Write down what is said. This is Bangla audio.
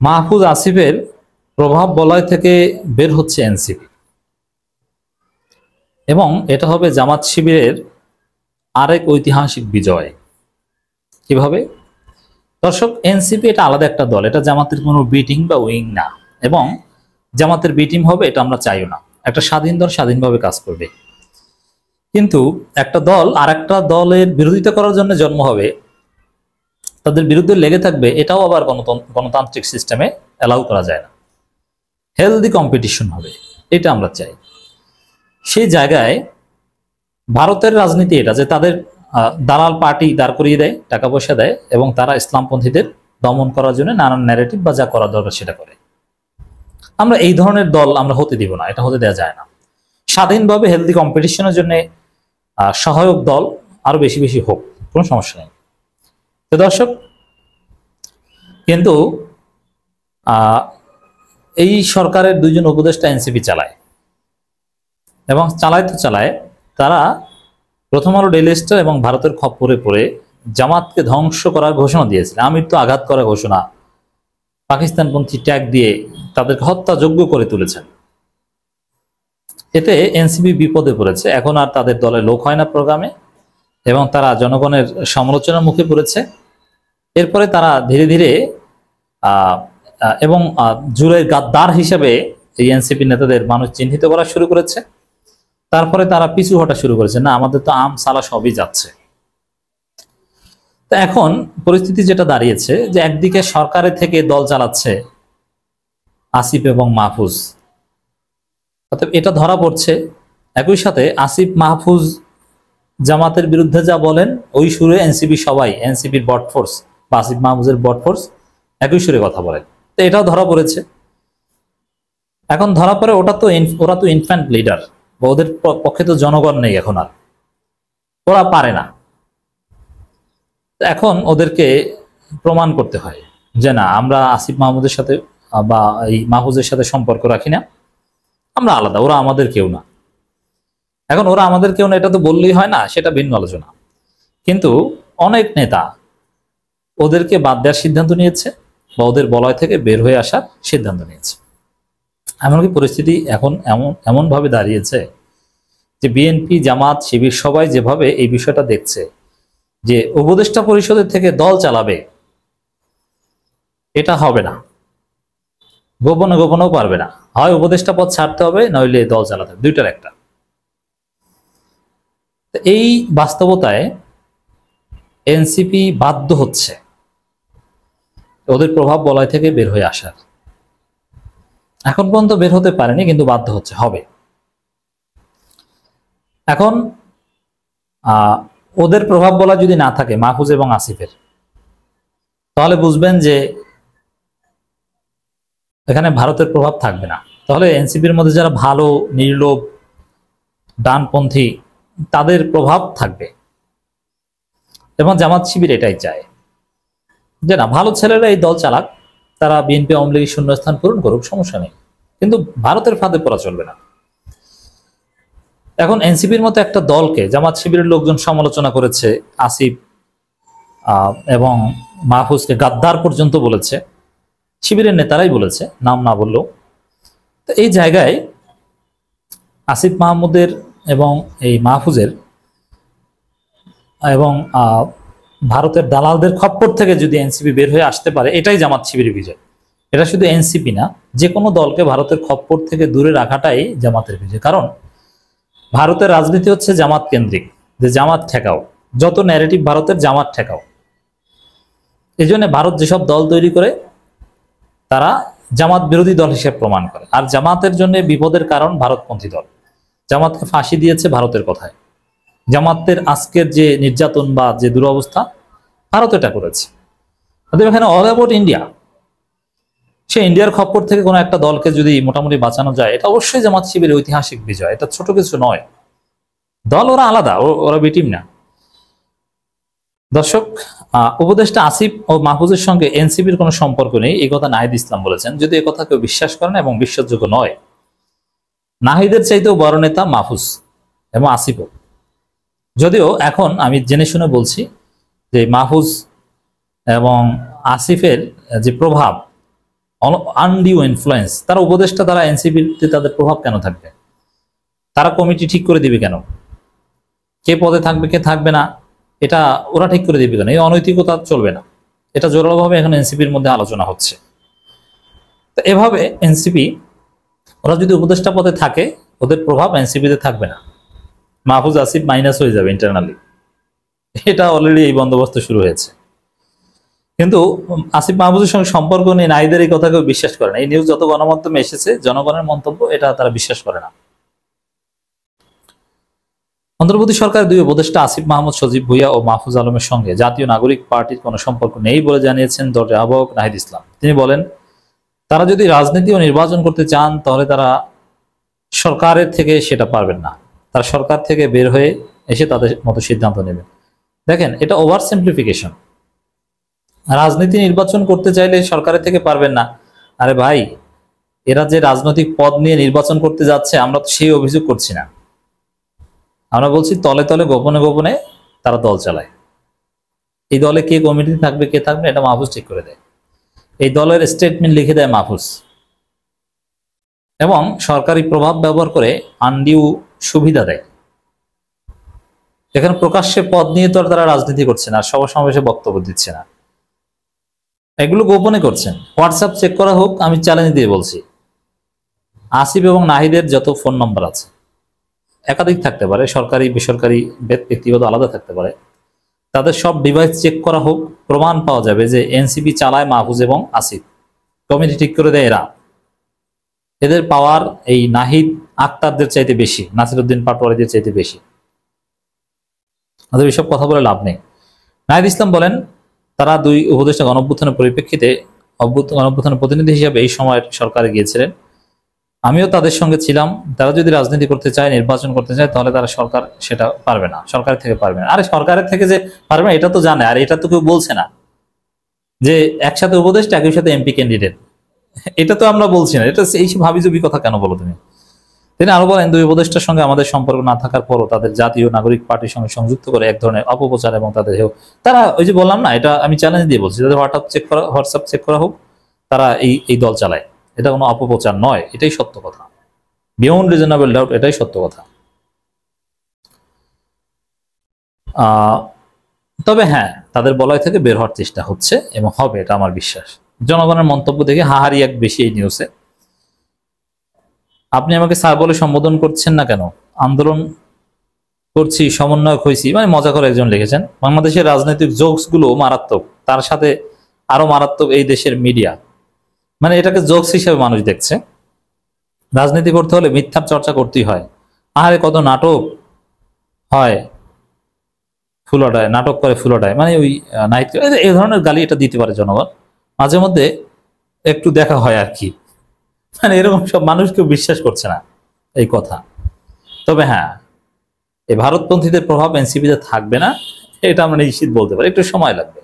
মাহফুজ আসিফের প্রভাব বলয় থেকে বের হচ্ছে এনসিপি এবং এটা হবে জামাত শিবিরের আরেক ঐতিহাসিক বিজয়। কিভাবে? দর্শক, এনসিপি এটা আলাদা একটা দল, এটা জামাতের কোনো বিটিং বা উইং না, এবং জামাতের বিটিং হবে এটা আমরা চাইও না। একটা স্বাধীন দল স্বাধীনভাবে কাজ করবে, কিন্তু একটা দল আর একটা দলের বিরোধিতা করার জন্য জন্ম হবে, তাদের বিরুদ্ধে লেগে থাকবে, এটাও আবার গণতান্ত্রিক সিস্টেমে অ্যালাউ করা যায় না। হেলদি কম্পিটিশন হবে, এটা আমরা চাই। সেই জায়গায় ভারতের রাজনীতি এটা যে তাদের দালাল পার্টি দাঁড় করিয়ে দেয়, টাকা পয়সা দেয়, এবং তারা ইসলামপন্থীদের দমন করার জন্য নানান ন্যারেটিভ বা যা করা দরকার সেটা করে। আমরা এই ধরনের দল আমরা হতে দিব না, এটা হতে দেওয়া যায় না। স্বাধীনভাবে হেলদি কম্পিটিশনের জন্য সহায়ক দল আরো বেশি বেশি হোক, কোনো সমস্যা নেই। তো দর্শক, কিন্তু এই সরকারের দুইজন উপদেষ্টা এনসিপি চালায়, এবং চালায় তো চালায়, তারা প্রথম আলো ডেইলি স্টার এবং ভারতের খপ্পরে পড়ে জামাতকে ধ্বংস করার ঘোষণা দিয়েছিল, আমির তো আঘাত করার ঘোষণা, পাকিস্তানপন্থী ট্যাগ দিয়ে তাদেরকে হত্যাযোগ্য করে তুলেছেন। এতে এনসিপি বিপদে পড়েছে, এখন আর তাদের দলে লোক হয় না প্রোগ্রামে, এবং তারা জনগণের সমালোচনার মুখে পড়েছে। এরপরে তারা ধীরে ধীরে এবং জুলাই গাদ্দার হিসেবে এই এনসিপি নেতাদের মানুষ চিহ্নিত করা শুরু করেছে। তারপরে তারা পিছু হটা শুরু করেছে, না আমাদের তো আম সালা সবই যাচ্ছে। তো এখন পরিস্থিতি যেটা দাঁড়িয়েছে যে একদিকে সরকারের থেকে দল চালাচ্ছে আসিফ এবং মাহফুজ, অর্থাৎ এটা ধরা পড়ছে। একই সাথে আসিফ মাহফুজ জামাতের বিরুদ্ধে যা বলেন ওই সুরে এনসিপি সবাই, এনসিপির বট ফোর্স বা আসিফ মাহফুজের বট ফোর্স একই সুরে কথা বলেন। তো এটাও ধরা পড়েছে। এখন ধরা পড়ে ওরা তো ইনফ্যান্ট লিডার, বা ওদের পক্ষে তো জনগণ নেই এখন, আর ওরা পারে না। এখন ওদেরকে প্রমাণ করতে হয় যে না, আমরা আসিফ মাহমুদের সাথে বা এই মাহফুজের সাথে সম্পর্ক রাখি না, আমরা আলাদা, ওরা আমাদের কেউ না। এখন ওরা আমাদের কেউ না এটা তো বললেই হয় না, সেটা ভিন্ন আলোচনা। কিন্তু অনেক নেতা ওদেরকে বাদ দেওয়ার সিদ্ধান্ত নিয়েছে, বা ওদের বলয় থেকে বের হয়ে আসার সিদ্ধান্ত নিয়েছে। এমনকি পরিস্থিতি এখন এমন ভাবে দাঁড়িয়েছে যে বিএনপি, জামাত, শিবির সবাই যেভাবে এই বিষয়টা দেখছে যে উপদেষ্টা পরিষদের থেকে দল চালাবে, এটা হবে না, গোপনে গোপনেও পারবে না, হয় উপদেষ্টা পদ ছাড়তে হবে, নইলে দল চালাতে হবে, দুইটার একটা। এই বাস্তবতায় এনসিপি বাধ্য হচ্ছে ওদের প্রভাব বলয় থেকে বের হয়ে আসার। এখন পর্যন্ত বের হতে পারেনি, কিন্তু বাধ্য হচ্ছে, হবে। এখন ওদের প্রভাব বলয় যদি না থাকে মাহফুজ এবং আসিফের, তাহলে বুঝবেন যে এখানে ভারতের প্রভাব থাকবে না। তাহলে এনসিপির মধ্যে যারা ভালো, নির্লোভ, ডানপন্থী, তাদের প্রভাব থাকবে। এবং জামাত শিবির এটাই চায় যে না, ভালো ছেলেরা এই দল চালাক, তারা বিএনপি আওয়ামী লীগের শূন্যস্থান পূরণ করুক, সমস্যা নেই, কিন্তু ভারতের ফাঁদে পড়া চলবে না। এখন এনসিপির মতো একটা দলকে জামাত শিবিরের লোকজন সমালোচনা করেছে, আসিফ এবং মাহফুজকে গাদ্দার পর্যন্ত বলেছে, শিবিরের নেতারাই বলেছে, নাম না বললেও। তো এই জায়গায় আসিফ মাহমুদের এবং এই মাহফুজের এবং ভারতের দালালদের খপ্পর থেকে যদি এনসিপি বের হয়ে আসতে পারে, এটাই জামাত শিবিরের বিজয়। এটা শুধু এনসিপি না, যে কোনো দলকে ভারতের খপ্পর থেকে দূরে রাখাটাই জামাতের বিজয়। কারণ ভারতের রাজনীতি হচ্ছে জামাত কেন্দ্রিক, যে জামাত ঠেকাও, যত ন্যারেটিভ ভারতের জামাত ঠেকাও। এই জন্য ভারত যেসব দল তৈরি করে তারা জামাত বিরোধী দল হিসেবে প্রমাণ করে। আর জামাতের জন্য বিপদের কারণ ভারতপন্থী দল। জামাতকে ফাঁসি দিয়েছে ভারতের কথায়। জামাতের আজকের যে নির্যাতন বা যে দুরবস্থা, ভারত এটা করেছে। এখানে অল অ্যাবাউট ইন্ডিয়া। সে ইন্ডিয়ার খপ্পর থেকে কোনো একটা দলকে যদি মোটামুটি বাঁচানো যায়, এটা অবশ্যই জামাত শিবিরের ঐতিহাসিক বিজয়, এটা ছোট কিছু নয়। দল ওরা আলাদা, ওরা বিটিম না। দর্শক, উপদেষ্টা আসিফ ও মাহফুজের সঙ্গে এনসিপির কোনো সম্পর্ক নেই, এই কথা নাহিদ ইসলাম বলেছেন। যদি এই কথা কেউ বিশ্বাস করেন এবং বিশ্বাসযোগ্য নয়, নাহিদের চাইতেও বড় নেতা মাহফুজ এবং আসিফও। যদিও এখন আমি জেনে শুনে বলছি যে মাহফুজ এবং আসিফের যে প্রভাব, আনডিউ ইনফ্লুয়েন্স, তারা উপদেষ্টা, তারা এনসিপিতে তাদের প্রভাব কেন থাকবে? তারা কমিটি ঠিক করে দিবে কেন? কে পদে থাকবে কে থাকবে না এটা ওরা ঠিক করে দিবে কেন? এই অনৈতিকতা চলবে না। এটা জোরালোভাবে এখন এনসিপির মধ্যে আলোচনা হচ্ছে। তো এভাবে এনসিপি, ওরা যদি উপদেষ্টা পদে থাকে, ওদের প্রভাব এনসিপিতে থাকবে না। মাহফুজ আসিফ মাইনাস হয়ে যাবে ইন্টারনালি। এটা অলরেডি এই বন্দোবস্ত শুরু হয়েছে। কিন্তু আসিফ মাহফুজের সঙ্গে সম্পর্ক নেই নাহিদের এই কথা কেউ বিশ্বাস করে না। এই নিউজ যত গণমাধ্যমে এসেছে, জনগণের মন্তব্য, এটা তারা বিশ্বাস করে না। অন্তর্বর্তী সরকারের দুই উপদেষ্টা আসিফ মাহমুদ সজীব ভুইয়া ও মাহফুজ আলমের সঙ্গে জাতীয় নাগরিক পার্টির কোনো সম্পর্ক নেই বলে জানিয়েছেন দলের আহ্বায়ক নাহিদ ইসলাম। তিনি বলেন, তারা যদি রাজনীতি ও নির্বাচন করতে চান তাহলে তারা সরকারের থেকে সেটা পারবেন না। তারা সরকার থেকে বের হয়ে এসে তাদের মতো সিদ্ধান্ত নেবেন। দেখেন, এটা ওভার সিম্পলিফিকেশন। রাজনীতি নির্বাচন করতে চাইলে সরকারের থেকে পারবেন না। আরে ভাই, এরা যে রাজনৈতিক পদ নিয়ে নির্বাচন করতে যাচ্ছে, আমরা তো সেই অভিযোগ করছি না। আমরা বলছি তলে তলে গোপনে গোপনে তারা দল চালায়। এই দলে কে কমিটি থাকবে কে থাকবে এটা মাহফুজ ঠিক করে দেয়। এই দলের স্টেটমেন্ট লিখে দেয় মাহফুজ, এবং সরকারি প্রভাব ব্যবহার করে আনডিউ সুবিধা দেয়। এখানে প্রকাশ্যে পদ নিয়ে তো তারা রাজনীতি করছে না, সভা সমাবেশে বক্তব্য দিচ্ছে না, এগুলো গোপনে করছেন। হোয়াটসঅ্যাপ চেক করা হোক, আমি চ্যালেঞ্জ দিয়ে বলছি, আসিফ এবং নাহিদের যত ফোন নম্বর আছে, একাধিক থাকতে পারে, সরকারি বেসরকারি ব্যক্তিগত আলাদা থাকতে পারে, তাদের সব ডিভাইস চেক করা হোক, প্রমাণ পাওয়া যাবে যে এনসিপি চালায় মাহফুজ এবং আসিফ, কমিটি ঠিক করে দেয় এরা। এদের পাওয়ার এই নাহিদ আক্তারদের চাইতে বেশি, নাসিরউদ্দিন পাটোয়ারিদের চাইতে বেশি। আমাদের এসব কথা বলে লাভ নেই। নাহিদ ইসলাম বলেন, তারা দুই উপদেষ্টা গণঅভ্যুত্থানের পরিপ্রেক্ষিতে গণঅভ্যুত্থানের প্রতিনিধি হিসেবে এই সময় সরকারে গিয়েছিলেন। আমিও তাদের সঙ্গে ছিলাম। তারা যদি রাজনীতি করতে চায়, নির্বাচন করতে চায়, তাহলে তারা সরকার সেটা পারবে না, সরকার থেকে পারবে না। আরে সরকারের থেকে যে পারবে না এটা তো জানে, আর এটা তো কেউ বলছে না যে একসাথে উপদেষ্টা একই সাথে এমপি ক্যান্ডিডেট। এটা তো আমরা বলছি না, এটা এই ভাবিজুবি কথা কেন বলো তুমি? তিনি আরো বলেন, দুই উপদেষ্টার সঙ্গে আমাদের সম্পর্ক না থাকার পরও তাদের জাতীয় নাগরিক পার্টির সঙ্গে সংযুক্ত করে এক ধরনের অপপ্রচার এবং তাদের তারা, ওই যে বললাম না, এটা আমি চ্যালেঞ্জ দিয়ে বলছি, তাদের হোয়াটসঅ্যাপ চেক করা হোক, তারা এই দল চালায়। এটা কোনো অপপ্রচার নয়, এটাই সত্য কথা, বিয়ন্ড রিজনেবল ডাউট, এটাই সত্য কথা। তবে হ্যাঁ, তাদের বলয় থেকে বের হওয়ার চেষ্টা হচ্ছে এবং হবে, এটা আমার বিশ্বাস। জনগণের মন্তব্য দেখে হাহারি এক বেশি এই নিউজে। আপনি আমাকে স্যার বলে সম্বোধন করছেন না কেন? আন্দোলন করছি, সমন্বয়ক হয়েছি, মানে মজা করে একজন লিখেছেন। বাংলাদেশের রাজনৈতিক জোকস গুলো মারাত্মক, তার সাথে আরো মারাত্মক এই দেশের মিডিয়া। মানে এটাকে জোকস হিসেবে মানুষ দেখছে। রাজনীতি করতে হলে মিথ্যার চর্চা করতেই হয়। আহারে কত নাটক হয়, ফুলটায় নাটক করে, ফুলটায় মানে ওই নাইট, এই ধরনের গালি এটা দিতে পারে জনগণ। মাঝে মধ্যে একটু দেখা হয় আর কি, মানে এরকম সব মানুষ কেউ বিশ্বাস করছে না এই কথা। তবে হ্যাঁ, এই ভারতপন্থীদের প্রভাব এনসিপিতে থাকবে না, এটা আমরা নিশ্চিত বলতে পারি, একটু সময় লাগবে।